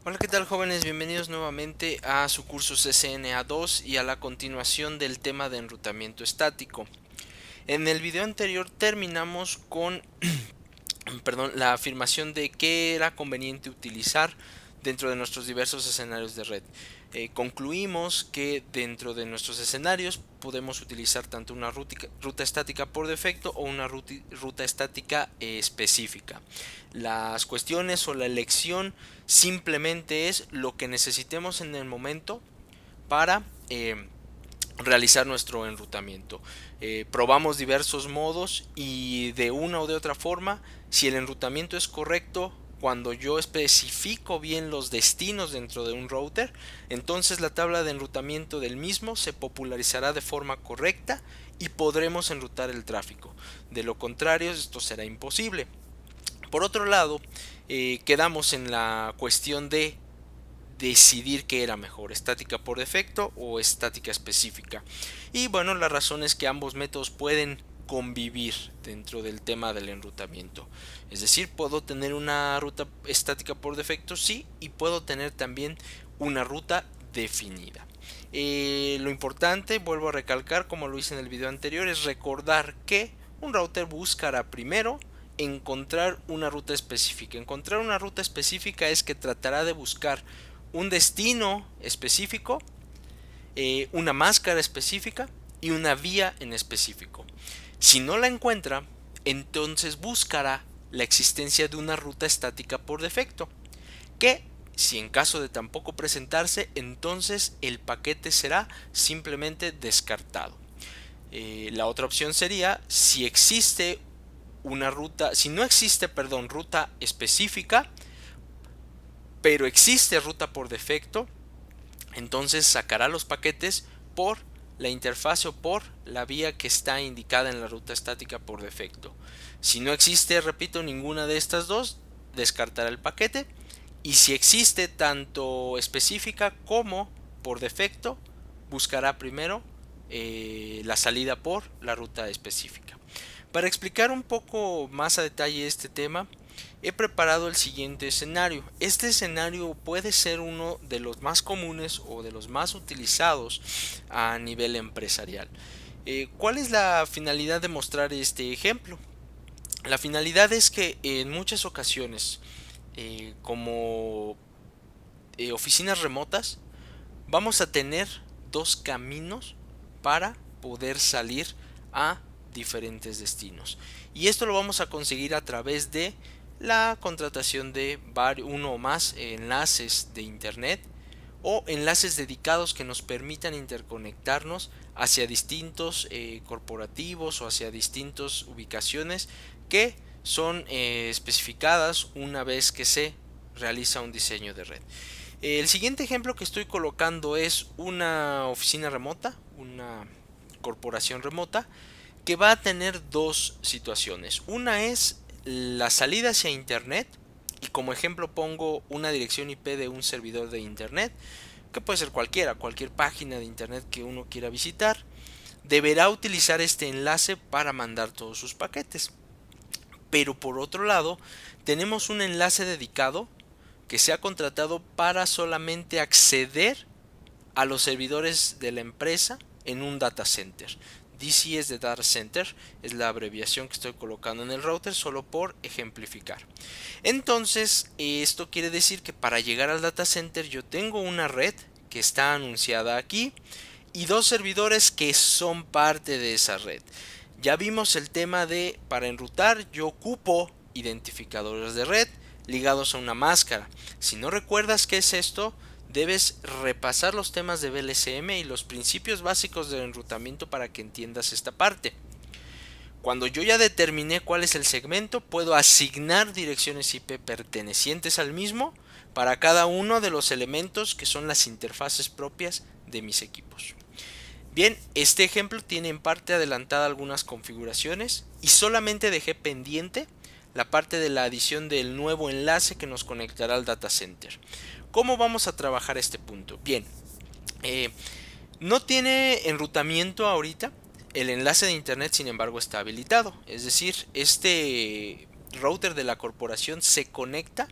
Hola, ¿qué tal, jóvenes? Bienvenidos nuevamente a su curso CCNA 2 y a la continuación del tema de enrutamiento estático. En el video anterior terminamos con la afirmación de qué era conveniente utilizar dentro de nuestros diversos escenarios de red. Concluimos que dentro de nuestros escenarios podemos utilizar tanto una ruta estática por defecto o una ruta estática específica. Las cuestiones o la elección simplemente es lo que necesitemos en el momento para realizar nuestro enrutamiento. Probamos diversos modos y de una o de otra forma, si el enrutamiento es correcto, cuando yo especifico bien los destinos dentro de un router, entonces la tabla de enrutamiento del mismo se popularizará de forma correcta y podremos enrutar el tráfico. De lo contrario, esto será imposible. Por otro lado, quedamos en la cuestión de decidir qué era mejor, estática por defecto o estática específica. Y bueno, la razón es que ambos métodos pueden convivir dentro del tema del enrutamiento. Es decir, puedo tener una ruta estática por defecto, sí, y puedo tener también una ruta definida. Lo importante, vuelvo a recalcar como lo hice en el video anterior, es recordar que un router buscará primero encontrar una ruta específica. Encontrar una ruta específica es que tratará de buscar un destino específico, una máscara específica y una vía en específico. Si no la encuentra, entonces buscará la existencia de una ruta estática por defecto, que si en caso de tampoco presentarse, entonces el paquete será simplemente descartado. La otra opción sería si existe una ruta, si no existe, perdón, ruta específica, pero existe ruta por defecto, entonces sacará los paquetes por la interfaz o por la vía que está indicada en la ruta estática por defecto. Si no existe, repito, ninguna de estas dos, descartará el paquete. Y si existe tanto específica como por defecto, buscará primero la salida por la ruta específica. Para explicar un poco más a detalle este tema, he preparado el siguiente escenario. Este escenario puede ser uno de los más comunes o de los más utilizados a nivel empresarial. ¿Cuál es la finalidad de mostrar este ejemplo? La finalidad es que en muchas ocasiones, como oficinas remotas, vamos a tener dos caminos para poder salir a diferentes destinos. Y esto lo vamos a conseguir a través de la contratación de uno o más enlaces de internet o enlaces dedicados que nos permitan interconectarnos hacia distintos corporativos o hacia distintas ubicaciones que son especificadas una vez que se realiza un diseño de red. El siguiente ejemplo que estoy colocando es una oficina remota, una corporación remota, que va a tener dos situaciones. Una es la salida hacia Internet, y como ejemplo pongo una dirección IP de un servidor de Internet, que puede ser cualquiera, cualquier página de Internet que uno quiera visitar. Deberá utilizar este enlace para mandar todos sus paquetes. Pero por otro lado, tenemos un enlace dedicado que se ha contratado para solamente acceder a los servidores de la empresa en un data center. DC es de Data Center, es la abreviación que estoy colocando en el router solo por ejemplificar. Entonces, esto quiere decir que para llegar al data center yo tengo una red que está anunciada aquí y dos servidores que son parte de esa red. Ya vimos el tema de para enrutar yo ocupo identificadores de red ligados a una máscara. Si no recuerdas qué es esto, debes repasar los temas de BLSM y los principios básicos del enrutamiento para que entiendas esta parte. Cuando yo ya determiné cuál es el segmento, puedo asignar direcciones IP pertenecientes al mismo para cada uno de los elementos que son las interfaces propias de mis equipos. Bien, este ejemplo tiene en parte adelantada algunas configuraciones y solamente dejé pendiente la parte de la adición del nuevo enlace que nos conectará al data center. ¿Cómo vamos a trabajar este punto? Bien, eh, no tiene enrutamiento ahorita. El enlace de internet, sin embargo, está habilitado. Es decir, este router de la corporación se conecta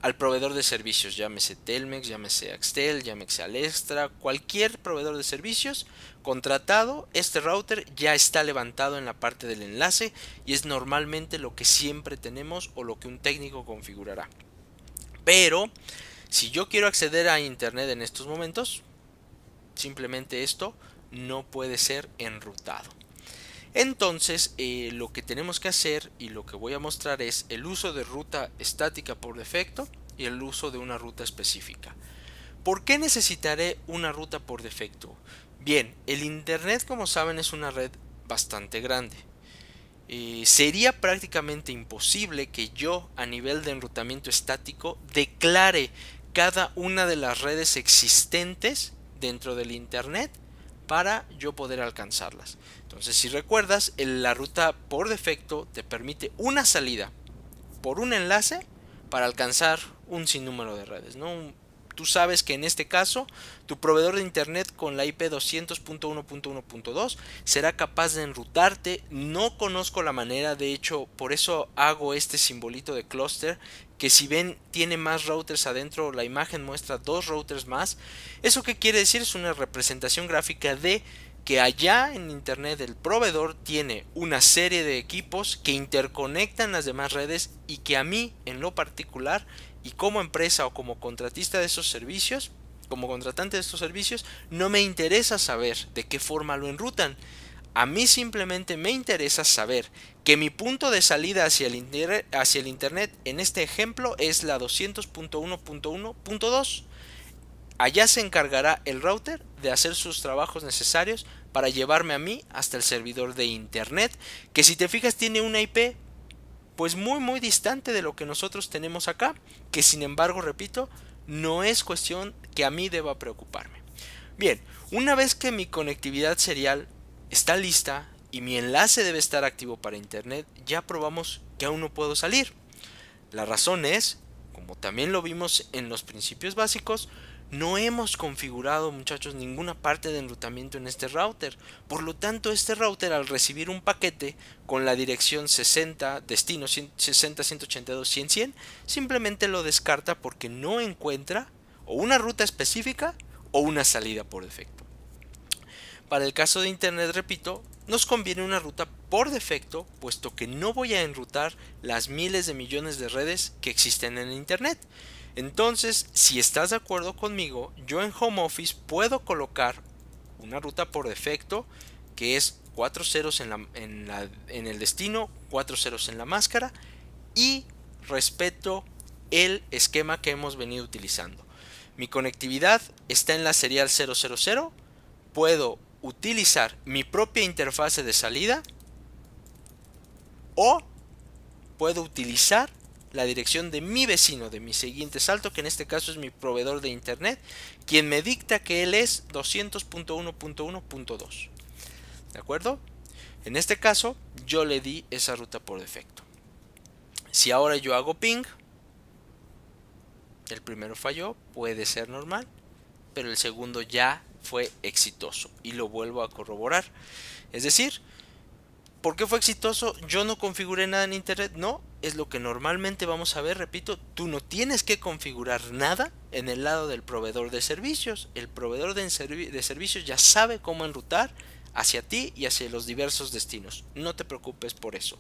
al proveedor de servicios, llámese Telmex, llámese Axtel, llámese Alextra, cualquier proveedor de servicios contratado, este router ya está levantado en la parte del enlace y es normalmente lo que siempre tenemos o lo que un técnico configurará. Pero si yo quiero acceder a internet en estos momentos, simplemente esto no puede ser enrutado. Entonces lo que tenemos que hacer y lo que voy a mostrar es el uso de ruta estática por defecto y el uso de una ruta específica. ¿Por qué necesitaré una ruta por defecto? Bien, el internet, como saben, es una red bastante grande. Sería prácticamente imposible que yo, a nivel de enrutamiento estático, declare cada una de las redes existentes dentro del internet para yo poder alcanzarlas. Entonces, si recuerdas, la ruta por defecto te permite una salida por un enlace para alcanzar un sinnúmero de redes, ¿no? Tú sabes que en este caso tu proveedor de internet con la IP 200.1.1.2 será capaz de enrutarte. No conozco la manera, de hecho por eso hago este simbolito de clúster, que si ven tiene más routers adentro, la imagen muestra dos routers más. ¿Eso qué quiere decir? Es una representación gráfica de que allá en internet el proveedor tiene una serie de equipos que interconectan las demás redes y que a mí en lo particular y como empresa o como contratista de esos servicios, como contratante de estos servicios, no me interesa saber de qué forma lo enrutan. A mí simplemente me interesa saber que mi punto de salida hacia el internet en este ejemplo es la 200.1.1.2. Allá se encargará el router de hacer sus trabajos necesarios para llevarme a mí hasta el servidor de internet, que si te fijas tiene una IP pues muy distante de lo que nosotros tenemos acá, que sin embargo, repito, no es cuestión que a mí deba preocuparme. Bien, una vez que mi conectividad serial está lista y mi enlace debe estar activo para internet, ya probamos que aún no puedo salir. La razón es, como también lo vimos en los principios básicos, no hemos configurado, muchachos, ninguna parte de enrutamiento en este router. Por lo tanto, este router, al recibir un paquete con la dirección 60, destino 60.182.100.100, simplemente lo descarta porque no encuentra o una ruta específica o una salida por defecto. Para el caso de internet, repito, nos conviene una ruta por defecto, puesto que no voy a enrutar las miles de millones de redes que existen en internet. Entonces, si estás de acuerdo conmigo, yo en Home Office puedo colocar una ruta por defecto que es 4 ceros en el destino, 4 ceros en la máscara y respeto el esquema que hemos venido utilizando. Mi conectividad está en la serial 000, puedo utilizar mi propia interfase de salida o puedo utilizar la dirección de mi vecino, de mi siguiente salto, que en este caso es mi proveedor de internet, quien me dicta que él es 200.1.1.2. ¿De acuerdo? En este caso yo le di esa ruta por defecto. Si ahora yo hago ping, el primero falló, puede ser normal, pero el segundo ya fue exitoso y lo vuelvo a corroborar. Es decir, ¿por qué fue exitoso? Yo no configuré nada en internet. No, es lo que normalmente vamos a ver. Repito, tú no tienes que configurar nada en el lado del proveedor de servicios. El proveedor de servicios ya sabe cómo enrutar hacia ti y hacia los diversos destinos. No te preocupes por eso.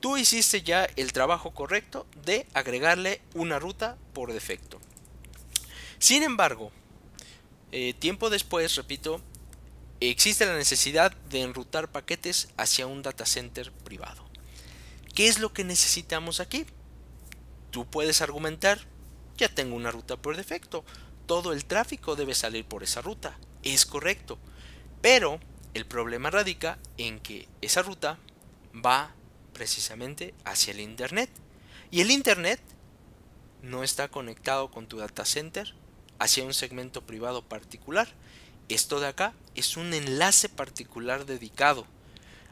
Tú hiciste ya el trabajo correcto de agregarle una ruta por defecto. Sin embargo, tiempo después, repito, existe la necesidad de enrutar paquetes hacia un data center privado. ¿Qué es lo que necesitamos aquí? Tú puedes argumentar, ya tengo una ruta por defecto, todo el tráfico debe salir por esa ruta. Es correcto, pero el problema radica en que esa ruta va precisamente hacia el internet y el internet no está conectado con tu data center hacia un segmento privado particular. Esto de acá es un enlace particular dedicado.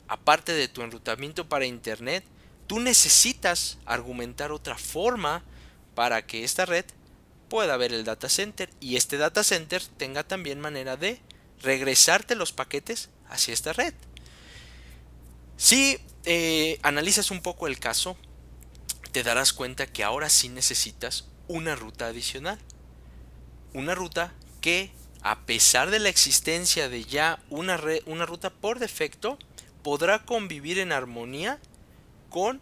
Aparte de tu enrutamiento para internet, tú necesitas argumentar otra forma para que esta red pueda ver el data center y este data center tenga también manera de regresarte los paquetes hacia esta red. Si analizas un poco el caso, te darás cuenta que ahora sí necesitas una ruta adicional. Una ruta que, a pesar de la existencia de ya una ruta por defecto, podrá convivir en armonía con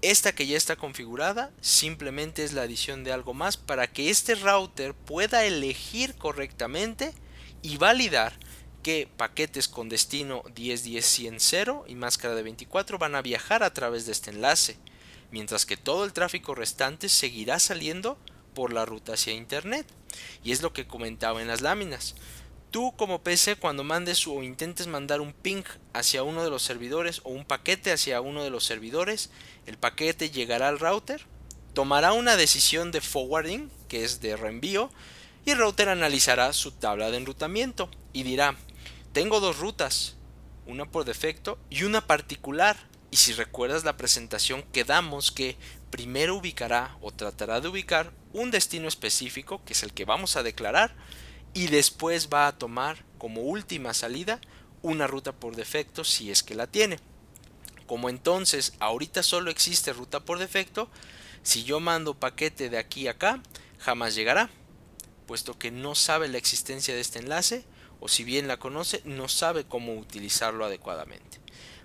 esta que ya está configurada. Simplemente es la adición de algo más para que este router pueda elegir correctamente y validar que paquetes con destino 10.10.100.0 y máscara de 24 van a viajar a través de este enlace, mientras que todo el tráfico restante seguirá saliendo por la ruta hacia internet. Y es lo que comentaba en las láminas. Tú como PC, cuando mandes o intentes mandar un ping hacia uno de los servidores o un paquete hacia uno de los servidores, el paquete llegará al router, tomará una decisión de forwarding, que es de reenvío, y el router analizará su tabla de enrutamiento y dirá: tengo dos rutas, una por defecto y una particular. Y si recuerdas la presentación, quedamos que primero ubicará o tratará de ubicar un destino específico, que es el que vamos a declarar, y después va a tomar como última salida una ruta por defecto si es que la tiene. Como entonces ahorita solo existe ruta por defecto, si yo mando paquete de aquí a acá, jamás llegará, puesto que no sabe la existencia de este enlace, o si bien la conoce, no sabe cómo utilizarlo adecuadamente.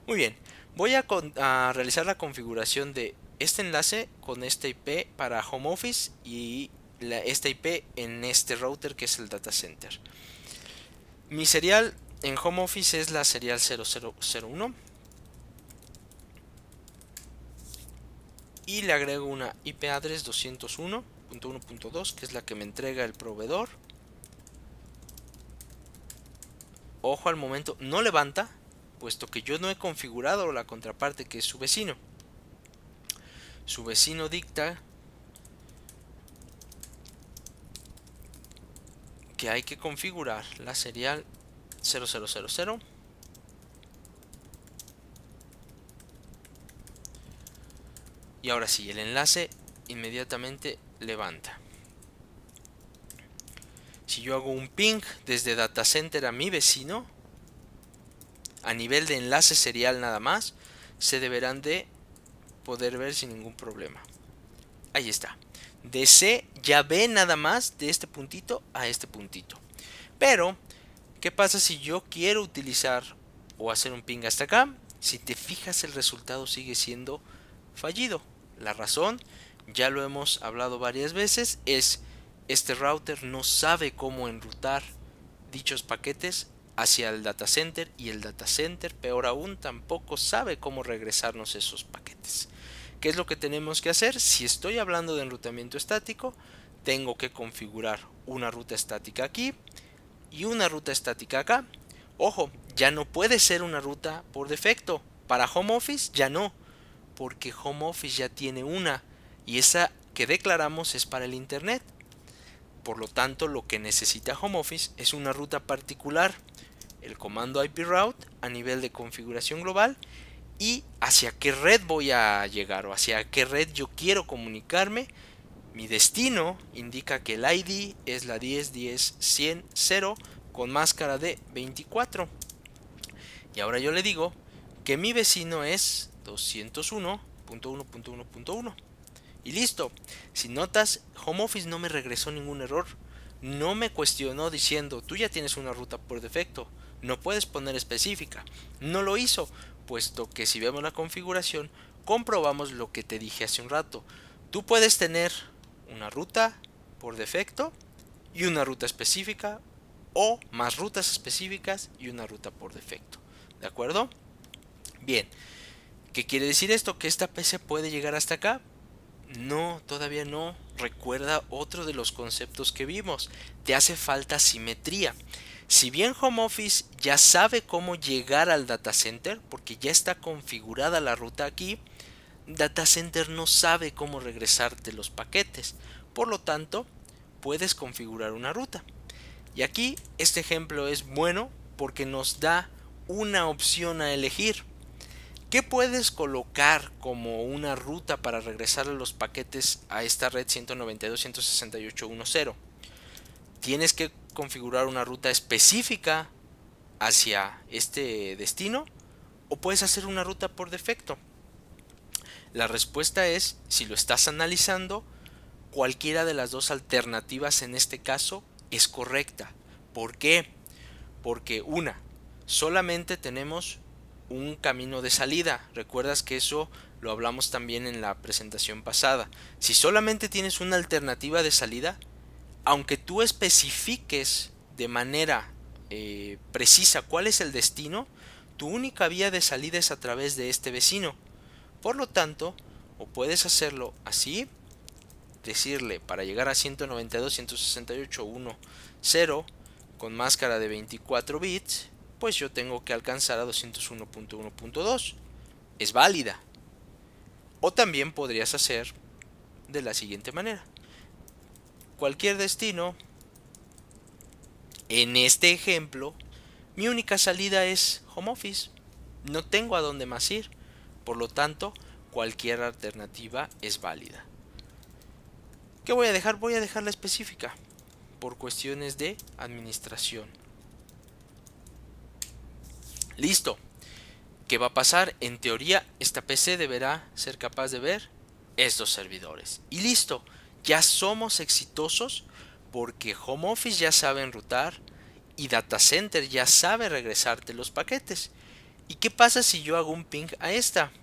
Muy bien, voy a realizar la configuración de este enlace con esta IP para Home Office y esta IP en este router que es el data center. Mi serial en Home Office es la serial 0001 y le agrego una IP address 201.1.2, que es la que me entrega el proveedor. Ojo, al momento no levanta, puesto que yo no he configurado la contraparte, que es su vecino. Su vecino dicta que hay que configurar la serial 0000 y ahora sí, el enlace inmediatamente levanta. Si yo hago un ping desde data center a mi vecino, a nivel de enlace serial nada más, se deberán de poder ver sin ningún problema. Ahí está. DC ya ve nada más de este puntito a este puntito. Pero, ¿qué pasa si yo quiero utilizar o hacer un ping hasta acá? Si te fijas, el resultado sigue siendo fallido. La razón, ya lo hemos hablado varias veces, es este router no sabe cómo enrutar dichos paquetes hacia el data center, y el data center, peor aún, tampoco sabe cómo regresarnos esos paquetes. ¿Qué es lo que tenemos que hacer? Si estoy hablando de enrutamiento estático, tengo que configurar una ruta estática aquí y una ruta estática acá. Ojo, ya no puede ser una ruta por defecto. Para Home Office ya no, porque Home Office ya tiene una, y esa que declaramos es para el internet. Por lo tanto, lo que necesita Home Office es una ruta particular, el comando IP route a nivel de configuración global, y hacia qué red voy a llegar o hacia qué red yo quiero comunicarme. Mi destino indica que el ID es la 10.10.100.0 con máscara de 24. Y ahora yo le digo que mi vecino es 201.1.1.1. Y listo. Si notas, Home Office no me regresó ningún error. No me cuestionó diciendo: tú ya tienes una ruta por defecto, no puedes poner específica. No lo hizo, puesto que si vemos la configuración, comprobamos lo que te dije hace un rato. Tú puedes tener una ruta por defecto y una ruta específica, o más rutas específicas y una ruta por defecto. ¿De acuerdo? Bien. ¿Qué quiere decir esto? ¿Que esta PC puede llegar hasta acá? No, todavía no. Recuerda otro de los conceptos que vimos. Te hace falta simetría. Si bien Home Office ya sabe cómo llegar al data center, porque ya está configurada la ruta aquí, Data Center no sabe cómo regresarte los paquetes. Por lo tanto, puedes configurar una ruta. Y aquí este ejemplo es bueno porque nos da una opción a elegir. ¿Qué puedes colocar como una ruta para regresar los paquetes a esta red 192.168.1.0? Tienes que configurar una ruta específica hacia este destino, o puedes hacer una ruta por defecto. La respuesta es, si lo estás analizando, cualquiera de las dos alternativas en este caso es correcta. ¿Por qué? Porque solamente tenemos un camino de salida. Recuerdas que eso lo hablamos también en la presentación pasada. Si solamente tienes una alternativa de salida, aunque tú especifiques de manera precisa cuál es el destino, tu única vía de salida es a través de este vecino. Por lo tanto, o puedes hacerlo así, decirle para llegar a 192.168.1.0 con máscara de 24 bits, pues yo tengo que alcanzar a 201.1.2. Es válida. O también podrías hacer de la siguiente manera. Cualquier destino, en este ejemplo, mi única salida es home office. No tengo a dónde más ir. Por lo tanto, cualquier alternativa es válida. ¿Qué voy a dejar? Voy a dejar la específica por cuestiones de administración. Listo. ¿Qué va a pasar? En teoría, esta PC deberá ser capaz de ver estos servidores. Y listo. Ya somos exitosos porque Home Office ya sabe enrutar y Data Center ya sabe regresarte los paquetes. ¿Y qué pasa si yo hago un ping a esta?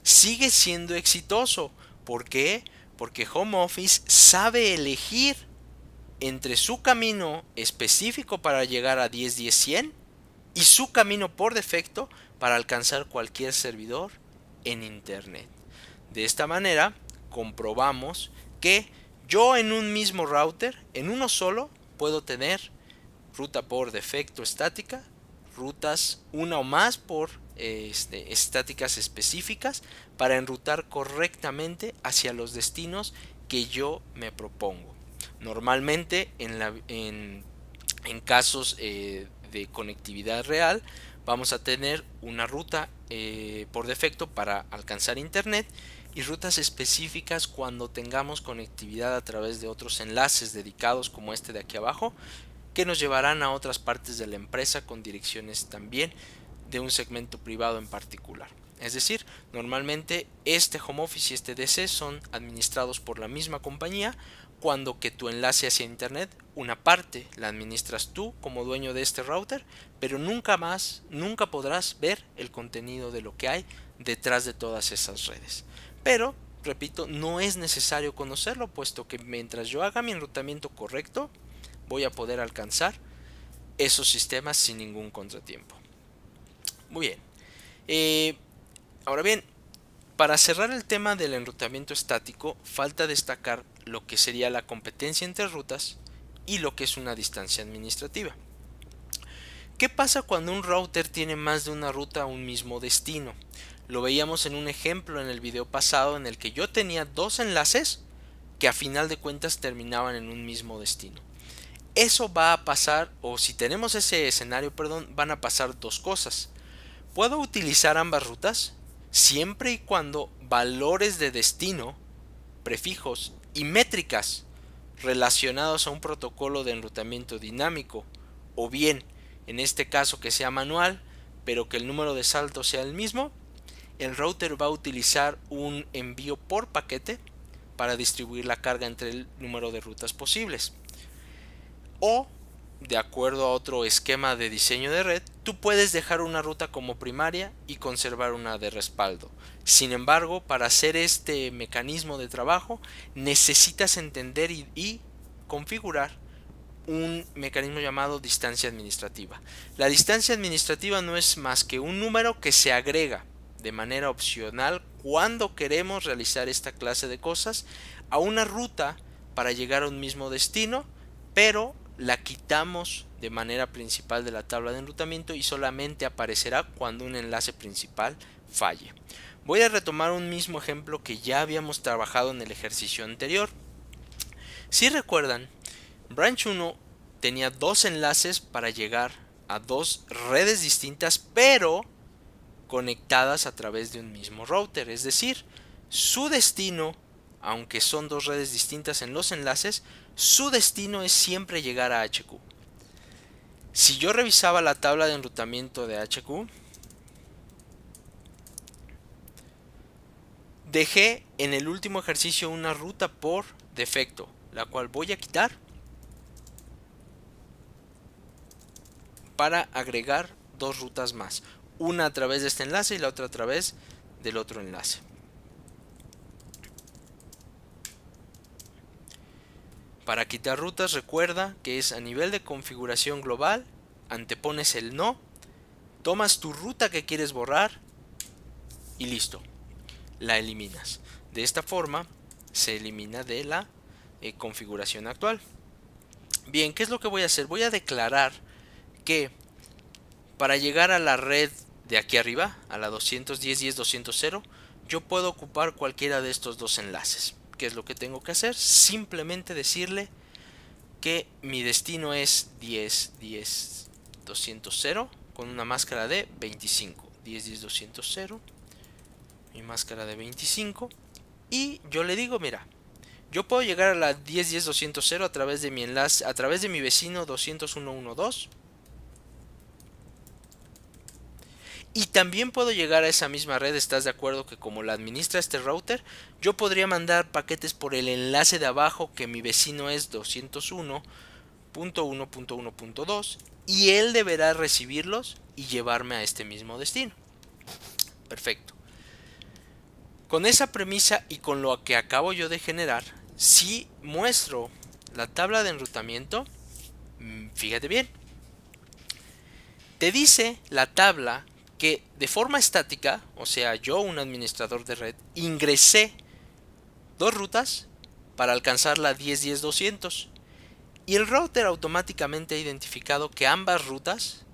Sigue siendo exitoso. ¿Por qué? Porque Home Office sabe elegir entre su camino específico para llegar a 10.10.100 y su camino por defecto para alcanzar cualquier servidor en Internet. De esta manera comprobamos que yo en un mismo router, en uno solo, puedo tener ruta por defecto estática, rutas una o más por estáticas específicas para enrutar correctamente hacia los destinos que yo me propongo. Normalmente en casos de conectividad real vamos a tener una ruta por defecto para alcanzar internet y rutas específicas cuando tengamos conectividad a través de otros enlaces dedicados como este de aquí abajo, que nos llevarán a otras partes de la empresa con direcciones también de un segmento privado en particular. Es decir, normalmente este home office y este DC son administrados por la misma compañía, cuando que tu enlace hacia internet, una parte la administras tú como dueño de este router, pero nunca podrás ver el contenido de lo que hay detrás de todas esas redes. Pero, repito, no es necesario conocerlo, puesto que mientras yo haga mi enrutamiento correcto, voy a poder alcanzar esos sistemas sin ningún contratiempo. Muy bien. Ahora bien, para cerrar el tema del enrutamiento estático, falta destacar lo que sería la competencia entre rutas y lo que es una distancia administrativa. ¿Qué pasa cuando un router tiene más de una ruta a un mismo destino? Lo veíamos en un ejemplo en el video pasado en el que yo tenía dos enlaces que a final de cuentas terminaban en un mismo destino. Eso va a pasar, o si tenemos ese escenario, van a pasar dos cosas. Puedo utilizar ambas rutas siempre y cuando valores de destino, prefijos y métricas relacionados a un protocolo de enrutamiento dinámico, o bien, en este caso que sea manual, pero que el número de saltos sea el mismo, el router va a utilizar un envío por paquete para distribuir la carga entre el número de rutas posibles. O, de acuerdo a otro esquema de diseño de red, tú puedes dejar una ruta como primaria y conservar una de respaldo. Sin embargo, para hacer este mecanismo de trabajo, necesitas entender y configurar un mecanismo llamado distancia administrativa. La distancia administrativa no es más que un número que se agrega de manera opcional cuando queremos realizar esta clase de cosas a una ruta para llegar a un mismo destino, pero la quitamos de manera principal de la tabla de enrutamiento y solamente aparecerá cuando un enlace principal falle. Voy a retomar un mismo ejemplo que ya habíamos trabajado en el ejercicio anterior. Si recuerdan, Branch 1 tenía dos enlaces para llegar a dos redes distintas, pero conectadas a través de un mismo router. Es decir, su destino, aunque son dos redes distintas en los enlaces, su destino es siempre llegar a HQ. Si yo revisaba la tabla de enrutamiento de HQ, dejé en el último ejercicio una ruta por defecto, la cual voy a quitar para agregar dos rutas más, una a través de este enlace y la otra a través del otro enlace. Para quitar rutas, recuerda que es a nivel de configuración global, antepones el no, tomas tu ruta que quieres borrar y listo, la eliminas. De esta forma se elimina de la configuración actual. Bien, ¿qué es lo que voy a hacer? Voy a declarar que para llegar a la red de aquí arriba, a la 210.10.200.0, yo puedo ocupar cualquiera de estos dos enlaces. ¿Qué es lo que tengo que hacer? Simplemente decirle que mi destino es 10.10.200.0 con una máscara de 25. 10.10.200.0, mi máscara de 25. Y yo le digo, mira, yo puedo llegar a la 10.10.200.0 a través de mi enlace, a través de mi vecino 201.1.2. Y también puedo llegar a esa misma red. ¿Estás de acuerdo que como la administra este router, yo podría mandar paquetes por el enlace de abajo que mi vecino es 201.1.1.2 y él deberá recibirlos y llevarme a este mismo destino? Perfecto. Con esa premisa y con lo que acabo yo de generar, si muestro la tabla de enrutamiento, fíjate bien, te dice la tabla que de forma estática, o sea, yo, un administrador de red, ingresé dos rutas para alcanzar la 10.10.200 y el router automáticamente ha identificado que ambas rutas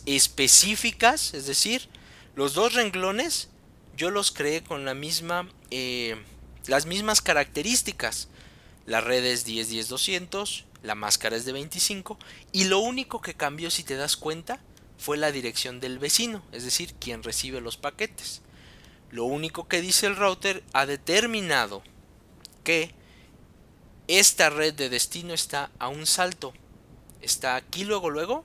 específicas, es decir, los dos renglones yo los creé con las mismas características. La red es 10.10.200, la máscara es de 25 y lo único que cambió, si te das cuenta, fue la dirección del vecino, es decir, quien recibe los paquetes. Lo único que dice el router, ha determinado que esta red de destino está a un salto, está aquí luego,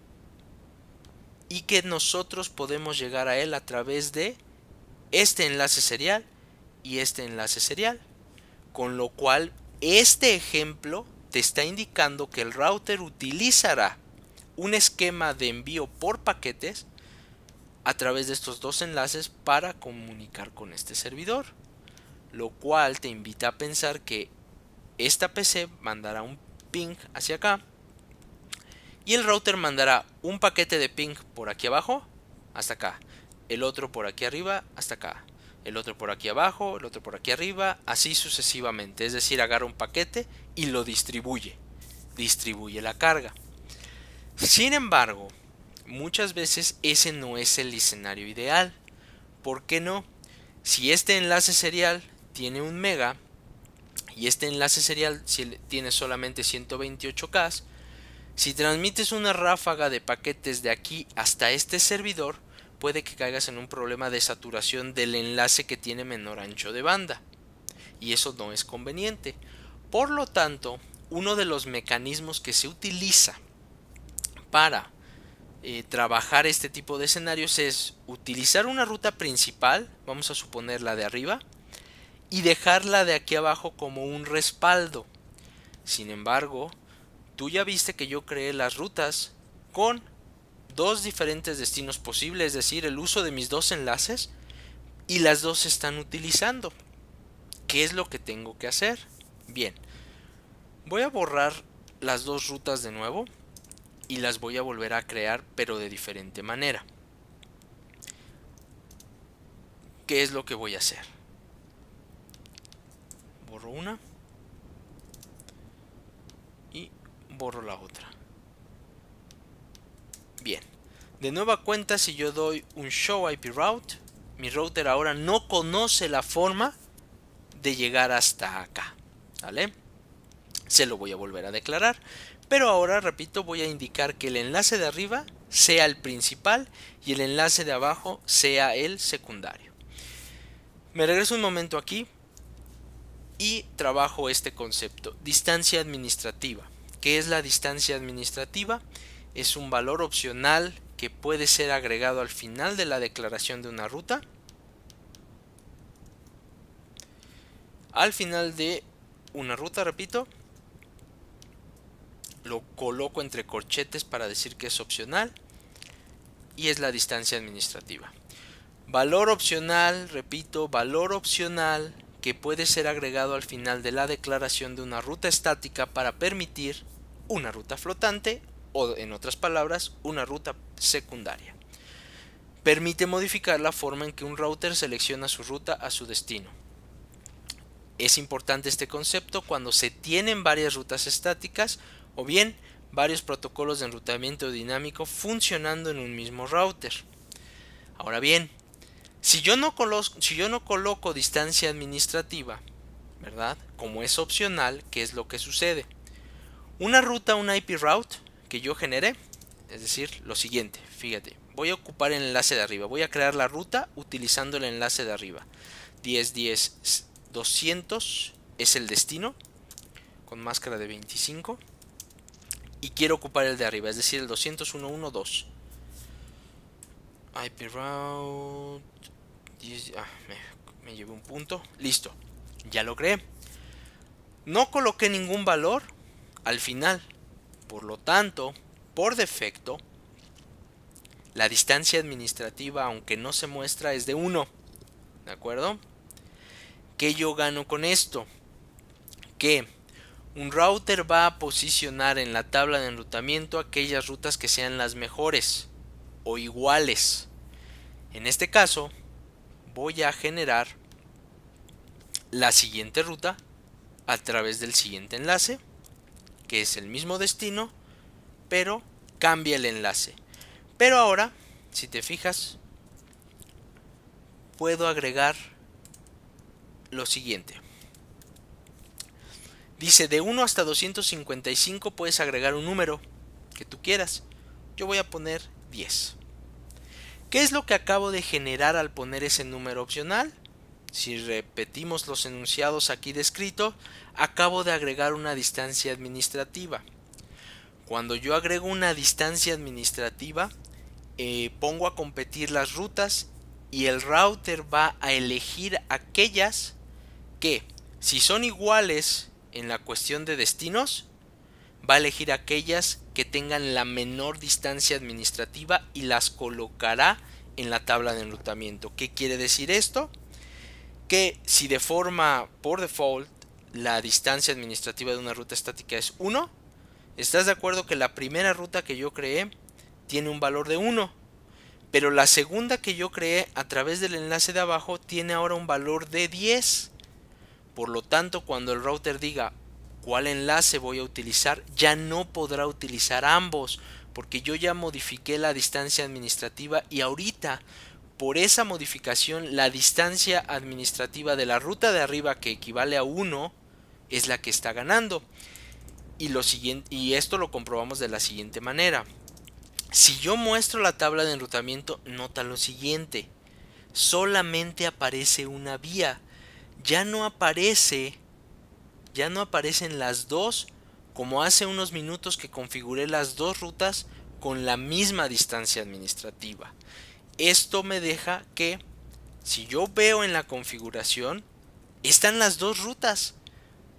y que nosotros podemos llegar a él a través de este enlace serial y este enlace serial, con lo cual este ejemplo te está indicando que el router utilizará un esquema de envío por paquetes a través de estos dos enlaces para comunicar con este servidor, lo cual te invita a pensar que esta PC mandará un ping hacia acá y el router mandará un paquete de ping por aquí abajo hasta acá, el otro por aquí arriba hasta acá, el otro por aquí abajo, el otro por aquí arriba, así sucesivamente. Es decir, agarra un paquete y lo distribuye la carga. Sin embargo, muchas veces ese no es el escenario ideal. ¿Por qué no? Si este enlace serial tiene 1 mega y este enlace serial tiene solamente 128K, si transmites una ráfaga de paquetes de aquí hasta este servidor, puede que caigas en un problema de saturación del enlace que tiene menor ancho de banda. Y eso no es conveniente. Por lo tanto, uno de los mecanismos que se utiliza para trabajar este tipo de escenarios es utilizar una ruta principal, vamos a suponer la de arriba, y dejarla de aquí abajo como un respaldo. Sin embargo, tú ya viste que yo creé las rutas con dos diferentes destinos posibles, es decir, el uso de mis dos enlaces, y las dos se están utilizando. ¿Qué es lo que tengo que hacer? Bien, voy a borrar las dos rutas de nuevo y las voy a volver a crear, pero de diferente manera. ¿Qué es lo que voy a hacer? Borro una y borro la otra. Bien, de nueva cuenta, si yo doy un show IP route, mi router ahora no conoce la forma de llegar hasta acá, ¿vale? Se lo voy a volver a declarar, pero ahora, repito, voy a indicar que el enlace de arriba sea el principal y el enlace de abajo sea el secundario. Me regreso un momento aquí y trabajo este concepto, distancia administrativa. ¿Qué es la distancia administrativa? Es un valor opcional que puede ser agregado al final de la declaración de una ruta Al final de una ruta, repito, lo coloco entre corchetes para decir que es opcional y es la distancia administrativa. Valor opcional, repito, valor opcional que puede ser agregado al final de la declaración de una ruta estática para permitir una ruta flotante o, en otras palabras, una ruta secundaria. Permite modificar la forma en que un router selecciona su ruta a su destino. Es importante este concepto cuando se tienen varias rutas estáticas o bien varios protocolos de enrutamiento dinámico funcionando en un mismo router. Ahora bien, si yo no coloco distancia administrativa, ¿verdad? Como es opcional, ¿qué es lo que sucede? Una ruta, un IP route que yo generé, es decir, lo siguiente, fíjate, voy a ocupar el enlace de arriba, voy a crear la ruta utilizando el enlace de arriba. 10.10.200 es el destino, con máscara de 25, y quiero ocupar el de arriba, es decir, el 201.1.1.2. IP route 10, me llevé un punto, listo, ya lo creé. No coloqué ningún valor al final, por lo tanto, por defecto, la distancia administrativa, aunque no se muestra, es de 1. ¿De acuerdo? ¿Qué yo gano con esto? Que un router va a posicionar en la tabla de enrutamiento aquellas rutas que sean las mejores o iguales. En este caso, voy a generar la siguiente ruta a través del siguiente enlace, que es el mismo destino, pero cambia el enlace. Pero ahora, si te fijas, puedo agregar lo siguiente. Dice de 1 hasta 255 puedes agregar un número que tú quieras. Yo voy a poner 10. ¿Qué es lo que acabo de generar al poner ese número opcional? Si repetimos los enunciados aquí descritos, acabo de agregar una distancia administrativa. Cuando yo agrego una distancia administrativa, pongo a competir las rutas y el router va a elegir aquellas que, si son iguales en la cuestión de destinos, va a elegir aquellas que tengan la menor distancia administrativa y las colocará en la tabla de enrutamiento. ¿Qué quiere decir esto? Que si de forma por default la distancia administrativa de una ruta estática es 1, ¿estás de acuerdo que la primera ruta que yo creé tiene un valor de 1? Pero la segunda que yo creé a través del enlace de abajo tiene ahora un valor de 10. Por lo tanto, cuando el router diga cuál enlace voy a utilizar, ya no podrá utilizar ambos, porque yo ya modifiqué la distancia administrativa y ahorita, por esa modificación, la distancia administrativa de la ruta de arriba, que equivale a 1, es la que está ganando. Y esto lo comprobamos de la siguiente manera. Si yo muestro la tabla de enrutamiento, nota lo siguiente. Solamente aparece una vía. Ya no aparecen las dos, como hace unos minutos que configuré las dos rutas con la misma distancia administrativa. Esto me deja que, si yo veo en la configuración, están las dos rutas,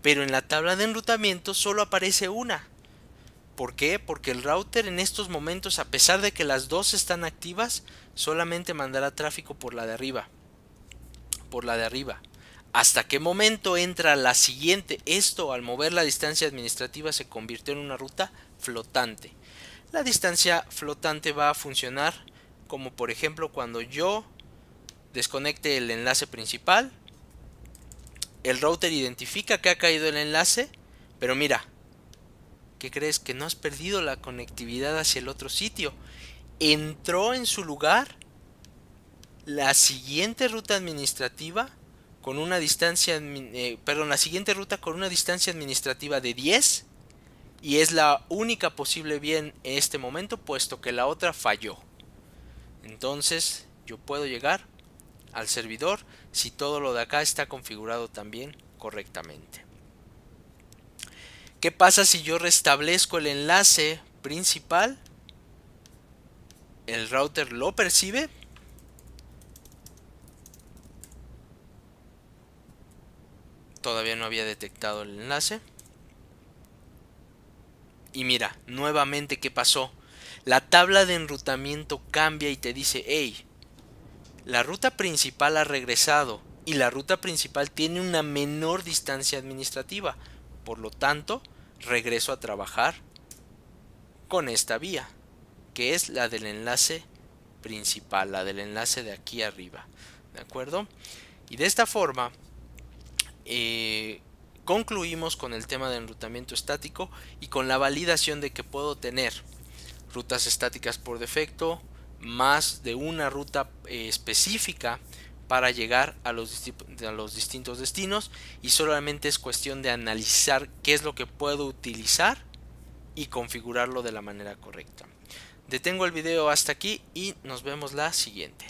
pero en la tabla de enrutamiento solo aparece una. ¿Por qué? Porque el router en estos momentos, a pesar de que las dos están activas, solamente mandará tráfico por la de arriba. ¿Hasta qué momento entra la siguiente? Esto, al mover la distancia administrativa, se convirtió en una ruta flotante. La distancia flotante va a funcionar como, por ejemplo, cuando yo desconecte el enlace principal, el router identifica que ha caído el enlace, pero mira, ¿qué crees? Que no has perdido la conectividad hacia el otro sitio. Entró en su lugar la siguiente ruta administrativa con una distancia, la siguiente ruta con una distancia administrativa de 10 y es la única posible vía en este momento, puesto que la otra falló. Entonces yo puedo llegar al servidor si todo lo de acá está configurado también correctamente. ¿Qué pasa si yo restablezco el enlace principal? El router lo percibe Todavía no había detectado el enlace. Y mira, nuevamente, ¿qué pasó? La tabla de enrutamiento cambia y te dice, hey, la ruta principal ha regresado y la ruta principal tiene una menor distancia administrativa. Por lo tanto, regreso a trabajar con esta vía, que es la del enlace principal, la del enlace de aquí arriba. ¿De acuerdo? Y de esta forma, concluimos con el tema de enrutamiento estático y con la validación de que puedo tener rutas estáticas por defecto, más de una ruta específica para llegar a los distintos destinos, y solamente es cuestión de analizar qué es lo que puedo utilizar y configurarlo de la manera correcta. Detengo el video hasta aquí y nos vemos la siguiente.